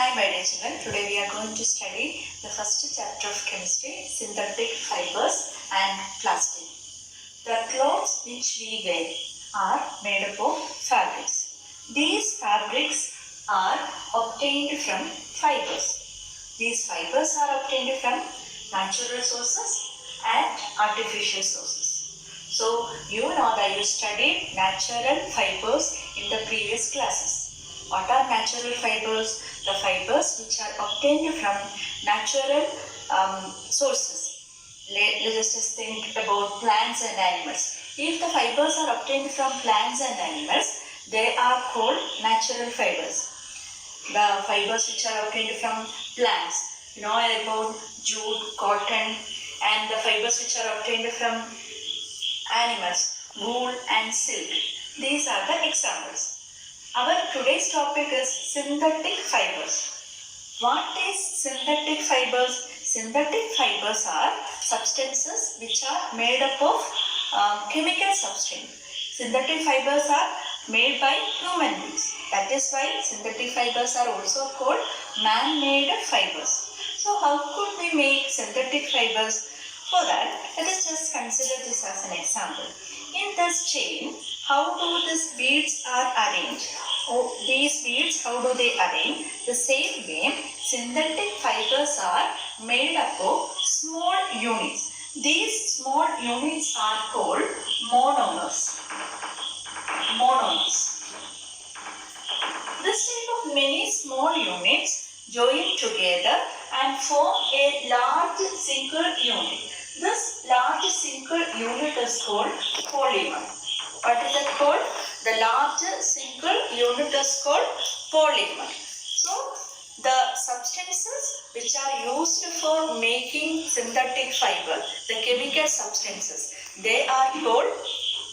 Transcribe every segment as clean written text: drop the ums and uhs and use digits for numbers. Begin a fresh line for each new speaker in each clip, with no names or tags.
Hi my dear children, today we are going to study the first chapter of chemistry, synthetic fibers and plastic. The clothes which we wear are made up of fabrics. These fabrics are obtained from fibers. These fibers are obtained from natural sources and artificial sources. So you know that you studied natural fibers in the previous classes. What are natural fibers? The fibers which are obtained from natural sources. Let's just think about plants and animals. If the fibers are obtained from plants and animals, they are called natural fibers. The fibers which are obtained from plants, you know about jute, cotton, and the fibers which are obtained from animals, wool and silk. These are the examples. Our today's topic is synthetic fibers. What is synthetic fibers? Synthetic fibers are substances which are made up of chemical substance. Synthetic fibers are made by human beings. That is why synthetic fibers are also called man-made fibers. So how could we make synthetic fibers? For that, let us just consider this as an example. In this chain, how do these beads are arranged? These beads, how do they arrange? The same way, synthetic fibers are made up of small units. These small units are called monomers. Monomers. This type of many small units join together and form a large single unit. This large single unit is called polymer. What is it called? The large single unit is called polymer. So, the substances which are used for making synthetic fiber, the chemical substances, they are called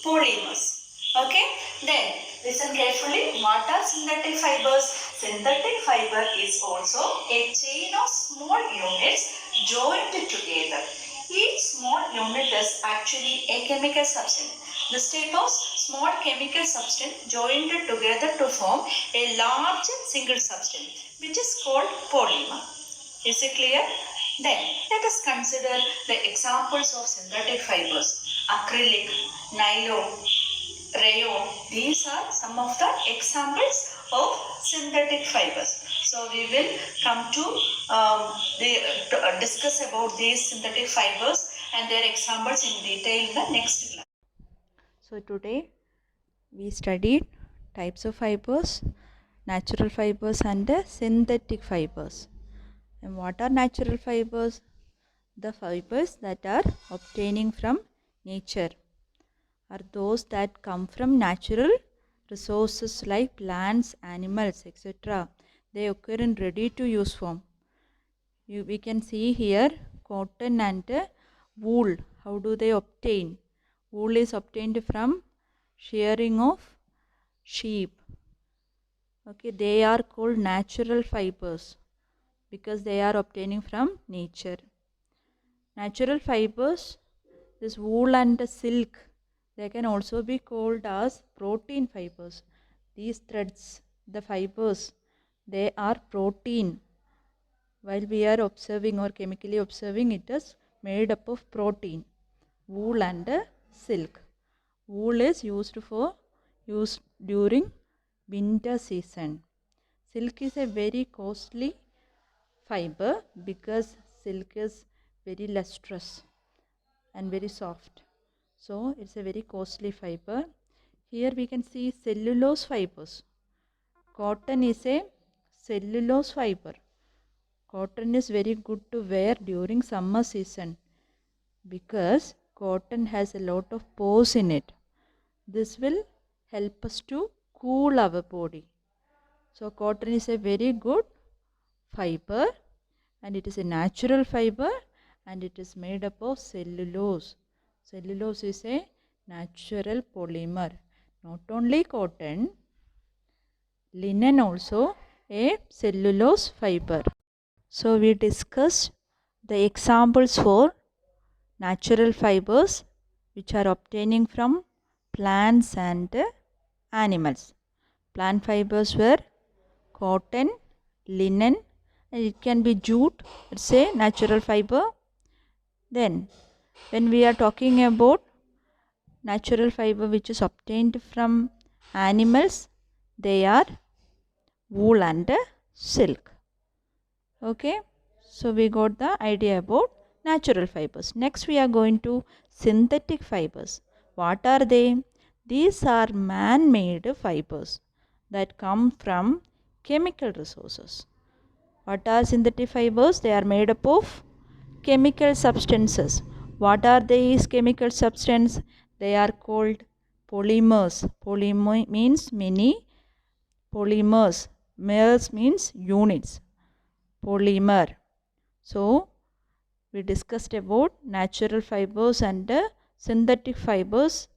polymers. Okay, then listen carefully. What are synthetic fibers? Synthetic fiber is also a chain of small units joined together. Each small unit is actually a chemical substance. This type of small chemical substance joined together to form a large single substance which is called polymer. Is it clear? Then let us consider the examples of synthetic fibers. Acrylic, nylon, rayon. These are some of the examples of synthetic fibers. So we will come to discuss about these synthetic fibers and their examples in detail in the next class.
So today we studied types of fibers, natural fibers and synthetic fibers. And what are natural fibers? The fibers that are obtaining from nature are those that come from natural resources like plants, animals, etc. They occur in ready to use form. We can see here cotton and wool. How do they obtain? Wool is obtained from shearing of sheep. Okay, they are called natural fibers because they are obtaining from nature. Natural fibers, this wool and silk, they can also be called as protein fibers. These threads, the fibers, they are protein. While we are observing or chemically observing, it is made up of protein, wool and silk. Wool is used during winter season. Silk is a very costly fiber because silk is very lustrous and very soft. So it's a very costly fiber. Here we can see cellulose fibers. Cotton is a cellulose fiber. Cotton is very good to wear during summer season because cotton has a lot of pores in it. This will help us to cool our body. So cotton is a very good fiber and it is a natural fiber and it is made up of cellulose. Cellulose is a natural polymer. Not only cotton, linen also a cellulose fiber. So we discussed the examples for natural fibers which are obtaining from plants and animals. Plant fibers were cotton, linen, and it can be jute, it's a natural fiber. Then when we are talking about natural fiber which is obtained from animals, they are wool and silk. Okay, so we got the idea about natural fibers. Next we are going to synthetic fibers. What are they? These are man-made fibers that come from chemical resources. What are synthetic fibers? They are made up of chemical substances. What are these chemical substances? They are called polymers. Polymer means many, polymers. Mers means units. Polymer. So we discussed about natural fibers and synthetic fibers.